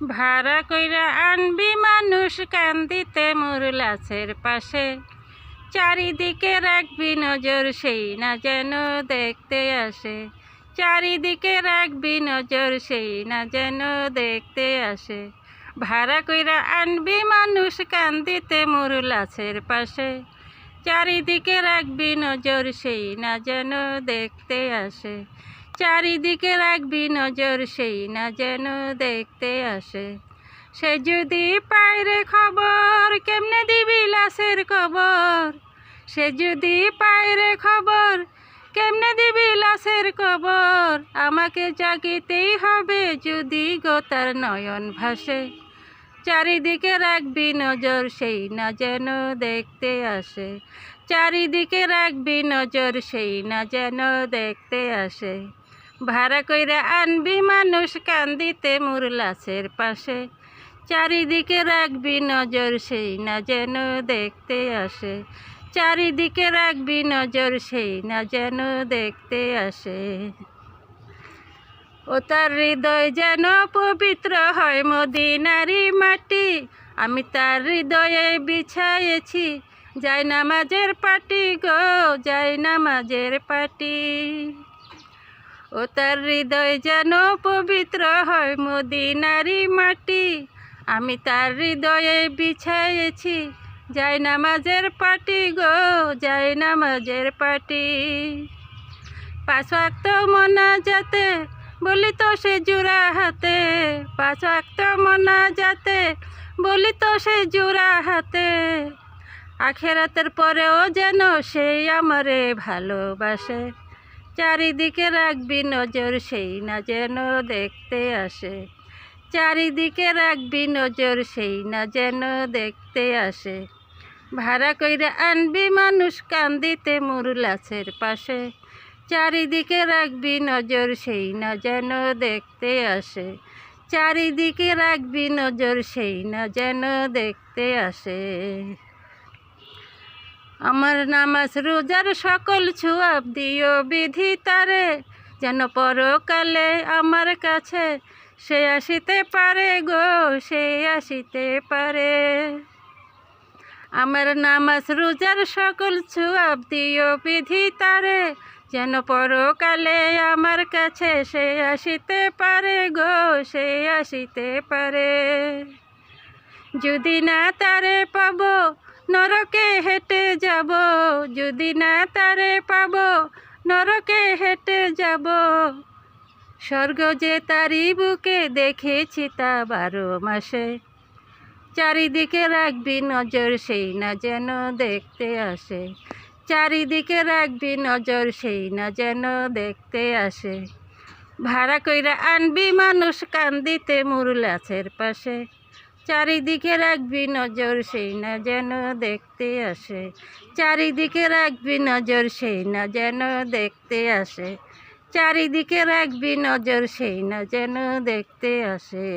ভাড়া কইরা আনবি মানুষ কান্দিতে মোর লাশের পাশে, চারিদিকে রাখবি নজর সেই না যেন দেখতে আসে। চারিদিকে রাখবি নজর সেই না যেন দেখতে আসে। ভাড়া কইরা আনবি মানুষ কান্দিতে মোর লাশের পাশে, চারিদিকে রাখবি নজর সেই না যেন দেখতে আসে। চারিদিকে রাখবি নজর সেই না যেন দেখতে আসে। সে যদি পায় রে খবর কেমনে দিবি লাশের খবর। সে যদি পায় রে খবর কেমনে দিবি লাশের খবর। আমাকে জাগিতেই হবে যদি গো তার নয়ন ভাসে। চারিদিকে রাখবি নজর সেই না যেন দেখতে আসে। চারিদিকে রাখবি নজর সেই না যেন দেখতে আসে। ভাড়া কইরা আনবি মানুষ কান্দিতে মোর লাশের পাশে, চারিদিকে রাখবি নজর সেই না যেন দেখতে আসে। চারিদিকে রাখবি নজর সেই না যেন দেখতে আসে। ও তার হৃদয় যেন পবিত্র হয় মদিনারি মাটি, আমি তার হৃদয়ে বিছায়েছি যাই নামাজের পাটি গো, যাই নামাজের পাটি। ও তার হৃদয় যেন পবিত্র হয় মদিনারি মাটি, আমি তার হৃদয়ে বিছায়েছি যাই নামাজের পাটি গো, যাই নামাজের পাটি। 5 ওয়াক্ত মোনাজাতে বলি তো সে জোড়া হাতে, 5 ওয়াক্ত মোনাজাতে বলি তো সে জোড়া হাতে। আখেরাতের পরেও যেন সেই আমারে ভালোবাসে। চারিদিকে রাখবি নজর সেই না যেন দেখতে আসে। চারিদিকে রাখবি নজর সেই না যেন দেখতে আসে। ভাড়া কইরা আনবি মানুষ কান্দিতে মোর লাশের পাশে, চারিদিকে রাখবি নজর সেই না যেন দেখতে আসে। চারিদিকে রাখবি নজর সেই না যেন দেখতে আসে। আমার নামাজ রোজার সকল ছোয়াব দিও বিধি তারে, যেন পরকালে আমার কাছে সে আসিতে পারে গো, সে আসিতে পারে। আমার নামাজ রোজার সকল ছোয়াব দিও বিধি তারে, যেন পরকালে আমার কাছে সে আসিতে পারে গো, সে আসিতে পারে। যদি না তারে পাবো নরকে হেঁটে যাব, যদি না তারে পাবো নরকে হেঁটে যাব। স্বর্গ যে তারি বুকে দেখেছি তা 12 মাসে। চারিদিকে রাখবি নজর সেই না যেন দেখতে আসে। চারিদিকে রাখবি নজর সেই না যেন দেখতে আসে। ভাড়া কইরা আনবি মানুষ কান্দিতে মোর লাশের পাশে, চারিদিকে রাখবি নজর সেই না যেন দেখতে আসে। চারিদিকে রাখবি নজর সেই না যেন দেখতে আসে। চারিদিকে রাখবি নজর সেই না যেন দেখতে আসে।